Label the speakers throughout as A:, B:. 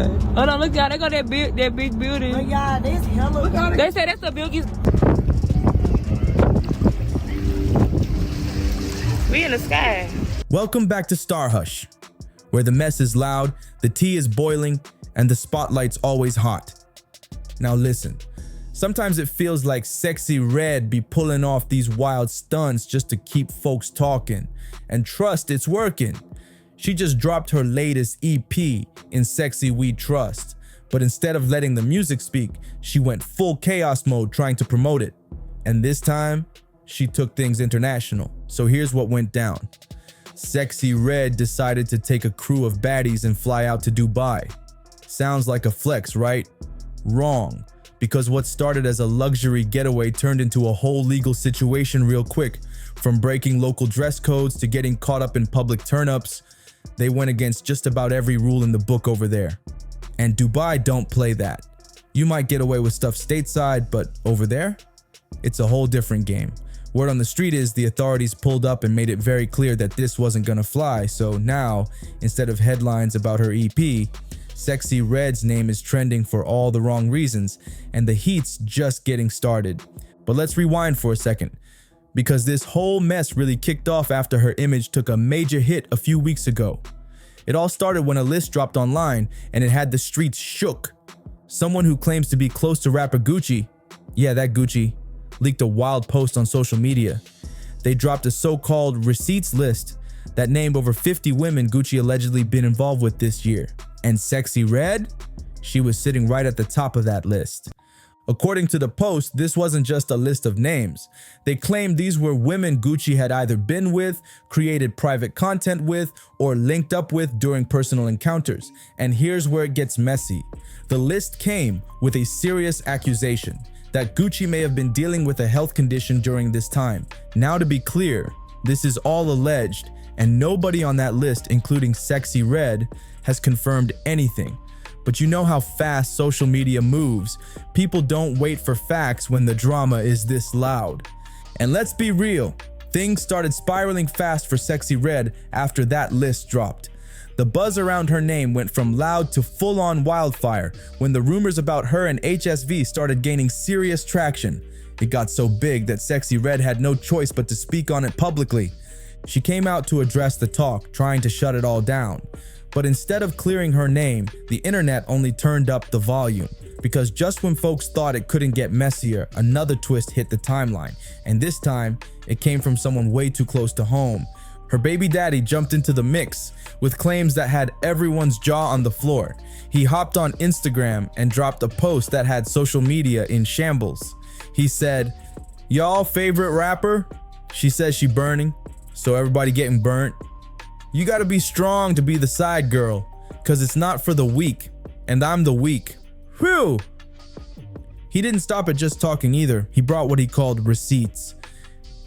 A: Hold on, look y'all, they got that big building.
B: But y'all, this hella.
A: They say that's the biggest. We in the sky.
C: Welcome back to StarHush, where the mess is loud, the tea is boiling, and the spotlight's always hot. Now listen, sometimes it feels like Sexyy Red be pulling off these wild stunts just to keep folks talking. And trust, it's working. She just dropped her latest EP, In Sexy We Trust. But instead of letting the music speak, she went full chaos mode trying to promote it. And this time, she took things international. So here's what went down. Sexyy Red decided to take a crew of baddies and fly out to Dubai. Sounds like a flex, right? Wrong, because what started as a luxury getaway turned into a whole legal situation real quick. From breaking local dress codes to getting caught up in public turn-ups, they went against just about every rule in the book over there. And Dubai don't play that. You might get away with stuff stateside, but over there, it's a whole different game. Word on the street is the authorities pulled up and made it very clear that this wasn't gonna fly, so now, instead of headlines about her EP, Sexyy Red's name is trending for all the wrong reasons, and the heat's just getting started. But let's rewind for a second, because this whole mess really kicked off after her image took a major hit a few weeks ago. It all started when a list dropped online, and it had the streets shook. Someone who claims to be close to rapper Gucci, yeah, that Gucci, leaked a wild post on social media. They dropped a so-called receipts list that named over 50 women Gucci allegedly been involved with this year. And Sexyy Red? She was sitting right at the top of that list. According to the post, this wasn't just a list of names. They claimed these were women Gucci had either been with, created private content with, or linked up with during personal encounters. And here's where it gets messy. The list came with a serious accusation that Gucci may have been dealing with a health condition during this time. Now to be clear, this is all alleged, and nobody on that list, including Sexyy Red, has confirmed anything. But you know how fast social media moves. People don't wait for facts when the drama is this loud. And let's be real, things started spiraling fast for Sexyy Red after that list dropped. The buzz around her name went from loud to full-on wildfire when the rumors about her and HSV started gaining serious traction. It got so big that Sexyy Red had no choice but to speak on it publicly. She came out to address the talk, trying to shut it all down. But instead of clearing her name, the internet only turned up the volume. Because just when folks thought it couldn't get messier, another twist hit the timeline. And this time, it came from someone way too close to home. Her baby daddy jumped into the mix with claims that had everyone's jaw on the floor. He hopped on Instagram and dropped a post that had social media in shambles. He said, "Y'all favorite rapper? She says she burning, so everybody getting burnt. You gotta be strong to be the side girl, cause it's not for the weak, and I'm the weak. Whew!" He didn't stop at just talking either. He brought what he called receipts.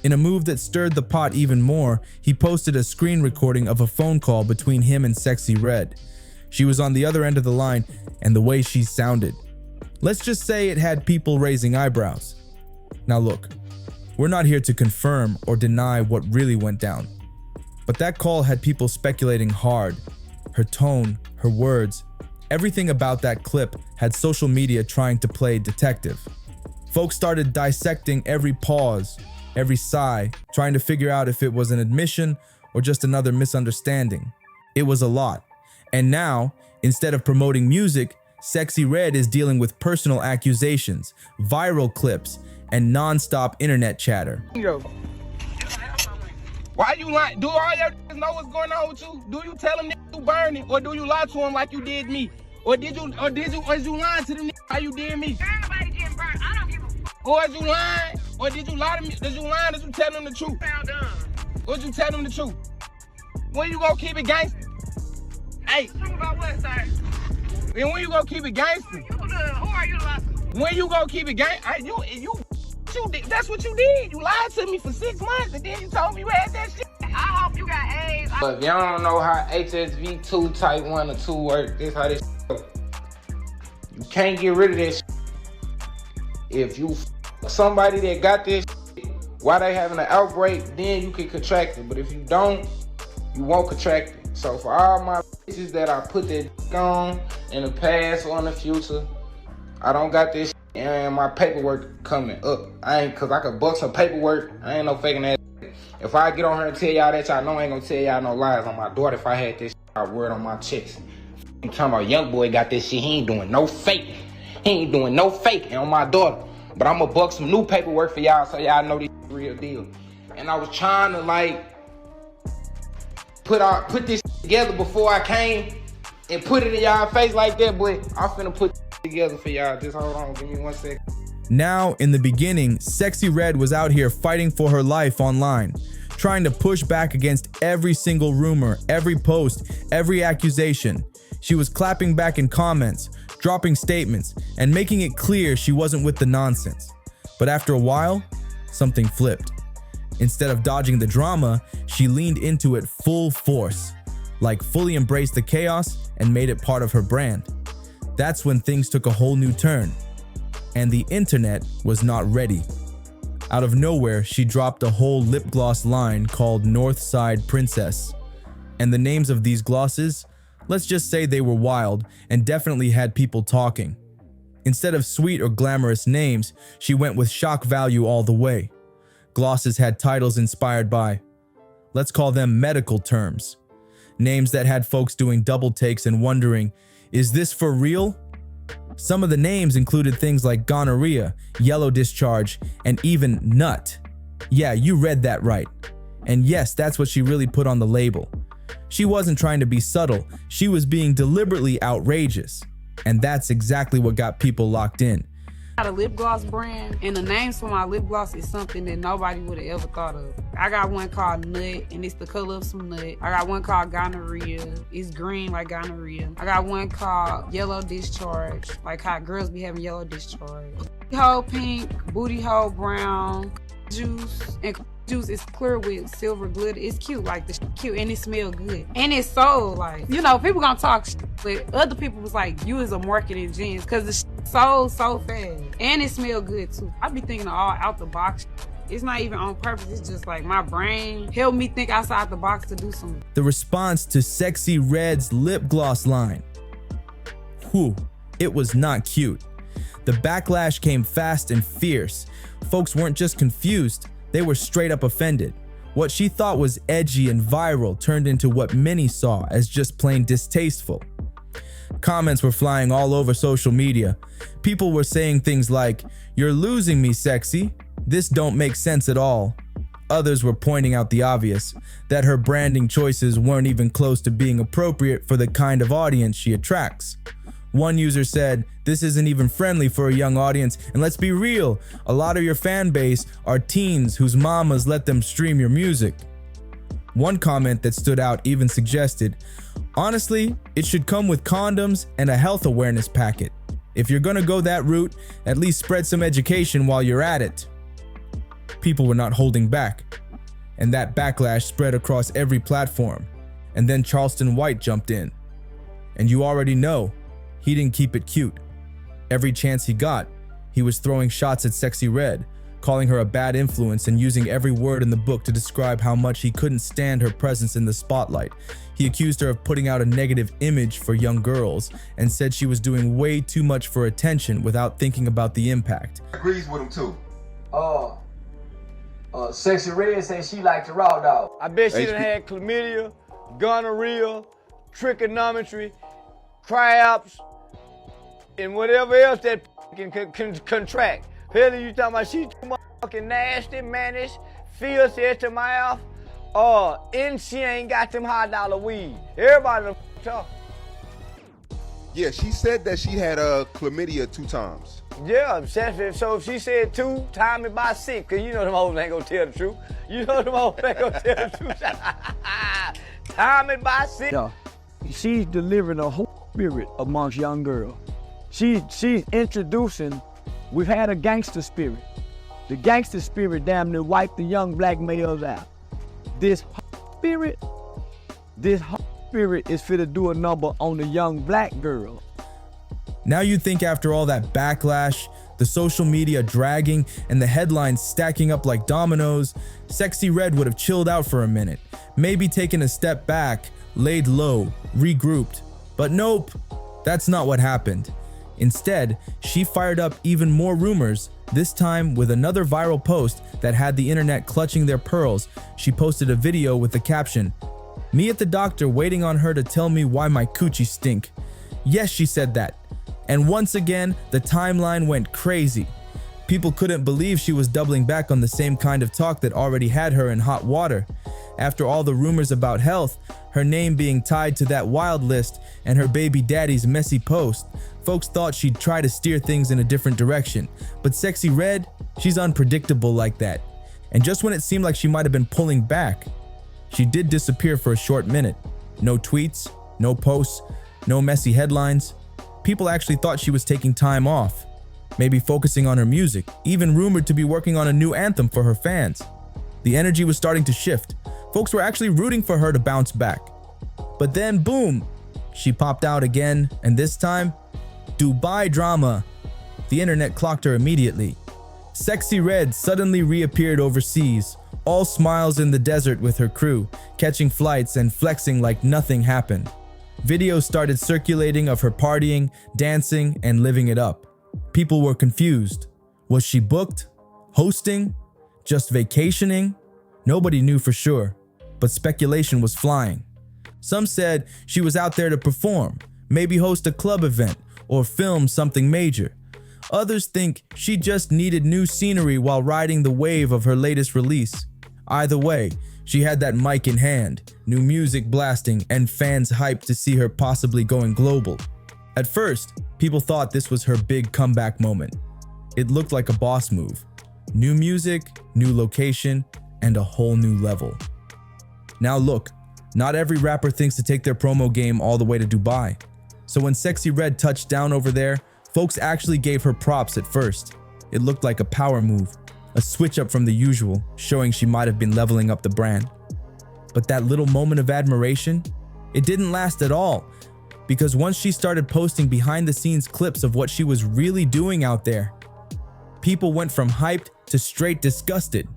C: In a move that stirred the pot even more, he posted a screen recording of a phone call between him and Sexyy Red. She was on the other end of the line, and the way she sounded. Let's just say it had people raising eyebrows. Now look, we're not here to confirm or deny what really went down. But that call had people speculating hard. Her tone, her words, everything about that clip had social media trying to play detective. Folks started dissecting every pause, every sigh, trying to figure out if it was an admission or just another misunderstanding. It was a lot. And now, instead of promoting music, Sexyy Red is dealing with personal accusations, viral clips, and non-stop internet chatter.
D: Why you lying? Do all your niggas know what's going on with you? Do you tell them you burning, or do you lie to them like you did me? Or is you lying to them how you did me?
E: Nobody getting burnt. I don't give a fuck.
D: Or is you lying? Or did you lie to me? Did you lie? Did you tell them the truth?
E: Sound done.
D: Or did you tell them the truth? When you gonna keep it gangster? Hey.
E: Talk about what, sir?
D: And when you gonna keep it gangster?
E: Who are you to lie to?
D: When you gonna keep it gangster? That's what you did. You lied to me for 6 months and then you told me you had that shit.
E: I hope you got AIDS.
D: But if y'all don't know how HSV2 type 1 or 2 work, this how this go. You can't get rid of this shit. If you somebody that got this shit, while they having an outbreak, then you can contract it. But if you don't, you won't contract it. So for all my bitches that I put that on, in the past or in the future. I don't got this and my paperwork coming up. Cause I could book some paperwork. I ain't no faking that. If I get on her and tell y'all that, y'all know I ain't gonna tell y'all no lies on my daughter. If I had this word on my chest. I'm talking about young boy got this shit. He ain't doing no fake. He ain't doing no fake on my daughter. But I'm gonna book some new paperwork for y'all so y'all know this real deal. And I was trying to like put this together before I came and put it in y'all face like that, but I'm finna put it together for y'all. Just hold on, give me 1 second.
C: Now, in the beginning, Sexyy Red was out here fighting for her life online, trying to push back against every single rumor, every post, every accusation. She was clapping back in comments, dropping statements, and making it clear she wasn't with the nonsense. But after a while, something flipped. Instead of dodging the drama, she leaned into it full force, like fully embraced the chaos and made it part of her brand. That's when things took a whole new turn, and the internet was not ready. Out of nowhere, she dropped a whole lip gloss line called Northside Princess. And the names of these glosses, let's just say they were wild and definitely had people talking. Instead of sweet or glamorous names, she went with shock value all the way. Glosses had titles inspired by, let's call them medical terms. Names that had folks doing double takes and wondering, is this for real? Some of the names included things like gonorrhea, yellow discharge, and even nut. Yeah, you read that right. And yes, that's what she really put on the label. She wasn't trying to be subtle, she was being deliberately outrageous. And that's exactly what got people locked in.
B: I got a lip gloss brand, and the names for my lip gloss is something that nobody would have ever thought of. I got one called Nut, and it's the color of some nut. I got one called Gonorrhea. It's green like gonorrhea. I got one called Yellow Discharge, like how girls be having yellow discharge. Booty hole pink, booty hole brown, juice, and juice is clear with silver glitter. It's cute, like the cute, and it smells good. And it's so like, you know, people gonna talk but other people was like, you is a marketing genius, cause the sold so fast. And it smell good too. I be thinking of all out the box. It's not even on purpose, it's just like my brain helped me think outside the box to do something.
C: The response to Sexyy Red's lip gloss line. Whew, it was not cute. The backlash came fast and fierce. Folks weren't just confused, they were straight up offended. What she thought was edgy and viral turned into what many saw as just plain distasteful. Comments were flying all over social media. People were saying things like, "You're losing me, Sexyy. This don't make sense at all." Others were pointing out the obvious, that her branding choices weren't even close to being appropriate for the kind of audience she attracts. One user said, "This isn't even friendly for a young audience, and let's be real, a lot of your fan base are teens whose mamas let them stream your music." One comment that stood out even suggested, "Honestly, it should come with condoms and a health awareness packet. If you're gonna go that route, at least spread some education while you're at it." People were not holding back, and that backlash spread across every platform. And then Charleston White jumped in. And you already know, he didn't keep it cute. Every chance he got, he was throwing shots at Sexyy Red, calling her a bad influence and using every word in the book to describe how much he couldn't stand her presence in the spotlight. He accused her of putting out a negative image for young girls and said she was doing way too much for attention without thinking about the impact.
F: Agrees with him too.
G: Sexyy Red said she liked the raw dog.
H: I bet she done had chlamydia, gonorrhea, trigonometry, crabs, and whatever else that can contract. Hell, you talking about she too motherfucking nasty, mannish, filthy at the mouth, and she ain't got them high dollar weed. Everybody done talk.
F: Yeah, she said that she had chlamydia 2 times.
H: Yeah, so if she said 2, time it by 6, cause you know them hoes ain't gonna tell the truth. You know them hoes ain't gonna tell the truth. Time it by 6.
I: Yeah, she's delivering a whole spirit amongst young girls. She's introducing, we've had a gangster spirit. The gangster spirit damn near wiped the young black males out. This spirit is fit to do a number on the young black girl.
C: Now you'd think after all that backlash, the social media dragging, and the headlines stacking up like dominoes, Sexyy Red would have chilled out for a minute, maybe taken a step back, laid low, regrouped. But nope, That's not what happened. Instead, she fired up even more rumors, this time with another viral post that had the internet clutching their pearls. She posted a video with the caption, "Me at the doctor waiting on her to tell me why my coochie stink." Yes, she said that. And once again, the timeline went crazy. People couldn't believe she was doubling back on the same kind of talk that already had her in hot water. After all the rumors about health, her name being tied to that wild list, and her baby daddy's messy post, folks thought she'd try to steer things in a different direction. But Sexyy Red, she's unpredictable like that. And just when it seemed like she might have been pulling back, she did disappear for a short minute. No tweets, no posts, no messy headlines. People actually thought she was taking time off, maybe focusing on her music, even rumored to be working on a new anthem for her fans. The energy was starting to shift. Folks were actually rooting for her to bounce back. But then, boom, she popped out again, and this time, Dubai drama. The internet clocked her immediately. Sexyy Red suddenly reappeared overseas, all smiles in the desert with her crew, catching flights and flexing like nothing happened. Videos started circulating of her partying, dancing, and living it up. People were confused. Was she booked? Hosting? Just vacationing? Nobody knew for sure, but speculation was flying. Some said she was out there to perform, maybe host a club event, or film something major. Others think she just needed new scenery while riding the wave of her latest release. Either way, she had that mic in hand, new music blasting, and fans hyped to see her possibly going global. At first, people thought this was her big comeback moment. It looked like a boss move. New music, new location, and a whole new level. Now look, not every rapper thinks to take their promo game all the way to Dubai. So when Sexyy Red touched down over there, folks actually gave her props at first. It looked like a power move, a switch up from the usual, showing she might have been leveling up the brand. But that little moment of admiration, it didn't last at all, because once she started posting behind the scenes clips of what she was really doing out there, people went from hyped to straight disgusted.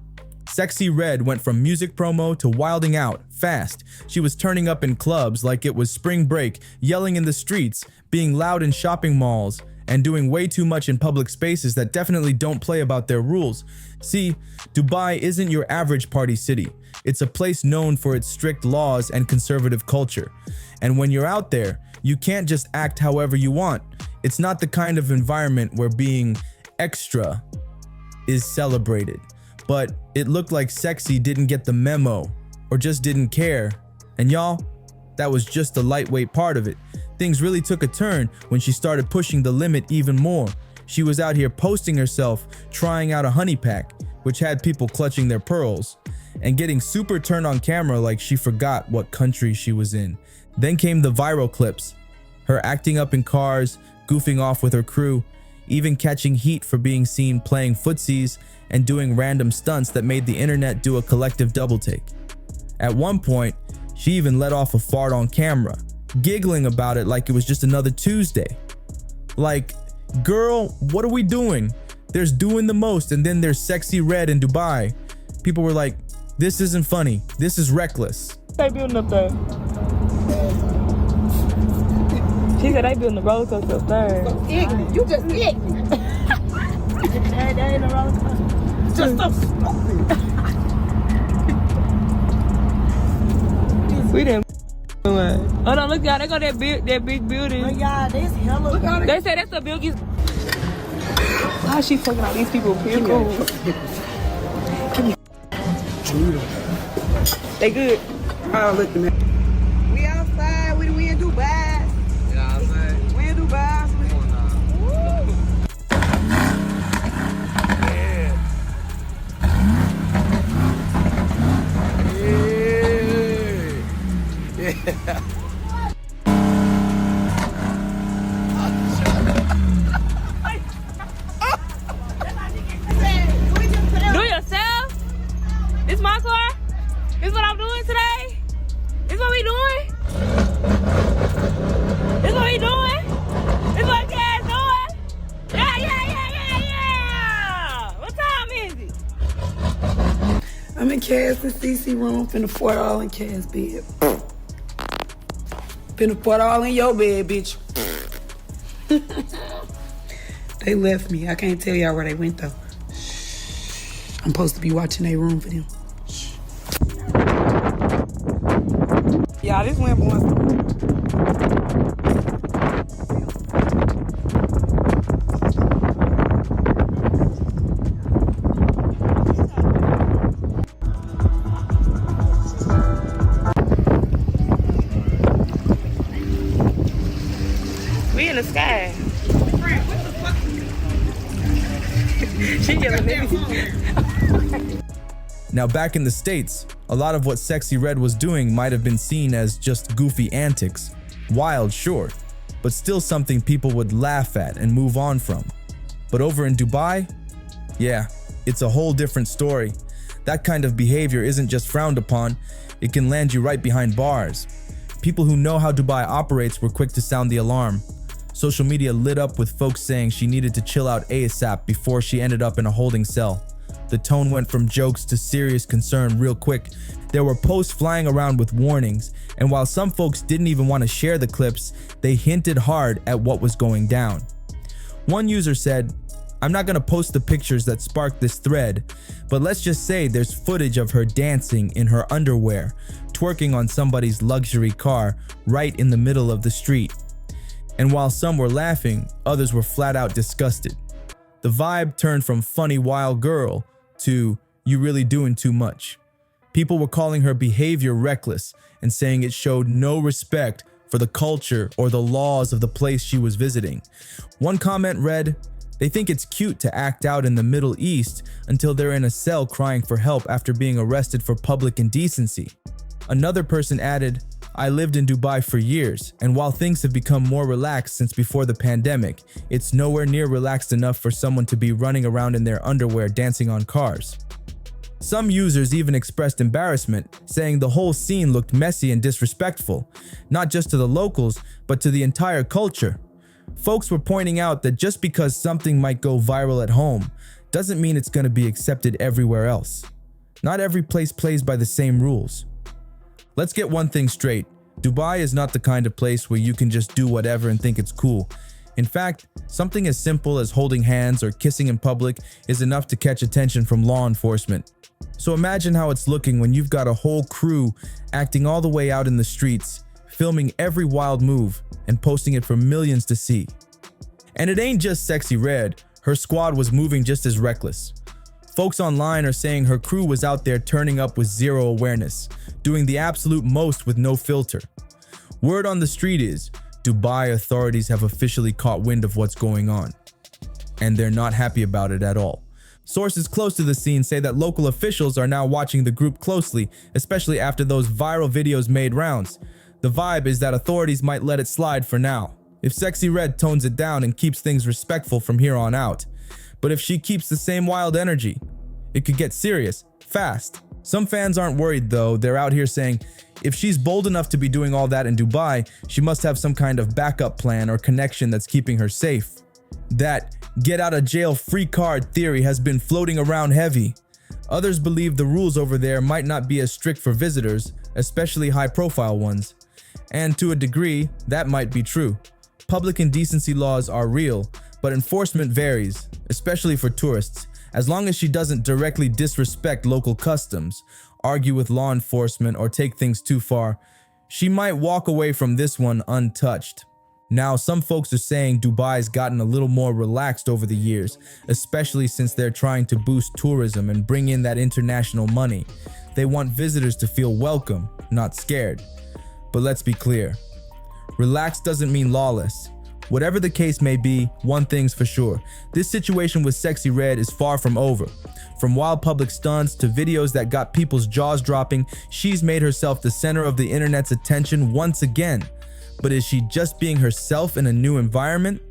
C: Sexyy Red went from music promo to wilding out fast. She was turning up in clubs like it was spring break, yelling in the streets, being loud in shopping malls, and doing way too much in public spaces that definitely don't play about their rules. See, Dubai isn't your average party city. It's a place known for its strict laws and conservative culture. And when you're out there, you can't just act however you want. It's not the kind of environment where being extra is celebrated. But it looked like Sexyy didn't get the memo, or just didn't care. And y'all, that was just the lightweight part of it. Things really took a turn when she started pushing the limit even more. She was out here posting herself, trying out a honey pack, which had people clutching their pearls, and getting super turned on camera like she forgot what country she was in. Then came the viral clips, her acting up in cars, goofing off with her crew, even catching heat for being seen playing footsies and doing random stunts that made the internet do a collective double take. At one point, she even let off a fart on camera, giggling about it like it was just another Tuesday. Like, girl, what are we doing? There's doing the most, and then there's Sexyy Red in Dubai. People were like, this isn't funny, this is reckless.
A: They building up there. She said they building the roller coaster up there.
B: Ignorant. You just ignorant.
A: They ain't a roller coaster.
B: Just so stupid.
A: We didn't. Oh no, look y'all, they got that big building.
B: But y'all, this hella.
A: They say that's the biggest. Why is she fucking all these people? People. They good.
B: Oh, look at that. We outside. We in Dubai.
H: You know what I'm saying?
B: We in Dubai.
A: Do yourself? This my car? This what I'm doing today? This what we doing? This what we doing? This what Cass doing? Yeah! What time is it?
B: I'm in Cass and CC room. Finna fart all in Cass bed. Finna fart all in your bed, bitch. They left me. I can't tell y'all where they went though. I'm supposed to be watching their room for them. Y'all, this went once.
A: We in the sky. She yelling at me.
C: Now back in the States, a lot of what Sexyy Red was doing might have been seen as just goofy antics. Wild, sure, but still something people would laugh at and move on from. But over in Dubai, yeah, it's a whole different story. That kind of behavior isn't just frowned upon, it can land you right behind bars. People who know how Dubai operates were quick to sound the alarm. Social media lit up with folks saying she needed to chill out ASAP before she ended up in a holding cell. The tone went from jokes to serious concern real quick. There were posts flying around with warnings, and while some folks didn't even want to share the clips, they hinted hard at what was going down. One user said, "I'm not gonna post the pictures that sparked this thread, but let's just say there's footage of her dancing in her underwear, twerking on somebody's luxury car right in the middle of the street." And while some were laughing, others were flat out disgusted. The vibe turned from funny wild girl to you really doing too much. People were calling her behavior reckless and saying it showed no respect for the culture or the laws of the place she was visiting. One comment read, "They think it's cute to act out in the Middle East until they're in a cell crying for help after being arrested for public indecency." Another person added, "I lived in Dubai for years, and while things have become more relaxed since before the pandemic, it's nowhere near relaxed enough for someone to be running around in their underwear dancing on cars." Some users even expressed embarrassment, saying the whole scene looked messy and disrespectful, not just to the locals, but to the entire culture. Folks were pointing out that just because something might go viral at home, doesn't mean it's going to be accepted everywhere else. Not every place plays by the same rules. Let's get one thing straight. Dubai is not the kind of place where you can just do whatever and think it's cool. In fact, something as simple as holding hands or kissing in public is enough to catch attention from law enforcement. So imagine how it's looking when you've got a whole crew acting all the way out in the streets, filming every wild move and posting it for millions to see. And it ain't just Sexyy Red, her squad was moving just as reckless. Folks online are saying her crew was out there turning up with zero awareness, doing the absolute most with no filter. Word on the street is, Dubai authorities have officially caught wind of what's going on, and they're not happy about it at all. Sources close to the scene say that local officials are now watching the group closely, especially after those viral videos made rounds. The vibe is that authorities might let it slide for now, if Sexyy Red tones it down and keeps things respectful from here on out. But if she keeps the same wild energy, it could get serious, fast. Some fans aren't worried though, they're out here saying, if she's bold enough to be doing all that in Dubai, she must have some kind of backup plan or connection that's keeping her safe. That get out of jail free card theory has been floating around heavy. Others believe the rules over there might not be as strict for visitors, especially high profile ones. And to a degree, that might be true. Public indecency laws are real, but enforcement varies, especially for tourists. As long as she doesn't directly disrespect local customs, argue with law enforcement, or take things too far, she might walk away from this one untouched. Now, some folks are saying Dubai's gotten a little more relaxed over the years, especially since they're trying to boost tourism and bring in that international money. They want visitors to feel welcome, not scared. But let's be clear, relaxed doesn't mean lawless. Whatever the case may be, one thing's for sure. This situation with Sexyy Red is far from over. From wild public stunts to videos that got people's jaws dropping, she's made herself the center of the internet's attention once again. But is she just being herself in a new environment?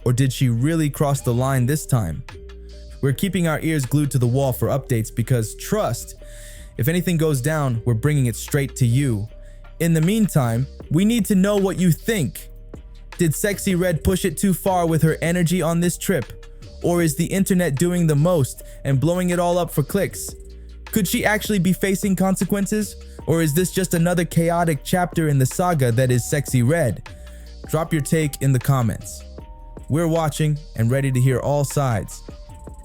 C: Or did she really cross the line this time? We're keeping our ears glued to the wall for updates because trust, if anything goes down, we're bringing it straight to you. In the meantime, we need to know what you think. Did Sexyy Red push it too far with her energy on this trip? Or is the internet doing the most and blowing it all up for clicks? Could she actually be facing consequences? Or is this just another chaotic chapter in the saga that is Sexyy Red? Drop your take in the comments. We're watching and ready to hear all sides.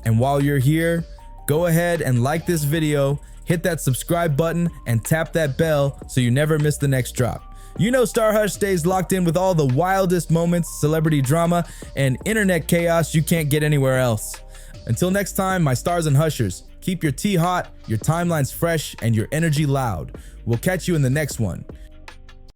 C: And while you're here, go ahead and like this video, hit that subscribe button, and tap that bell so you never miss the next drop. You know StarHush stays locked in with all the wildest moments, celebrity drama, and internet chaos you can't get anywhere else. Until next time, my stars and hushers, keep your tea hot, your timelines fresh, and your energy loud. We'll catch you in the next one.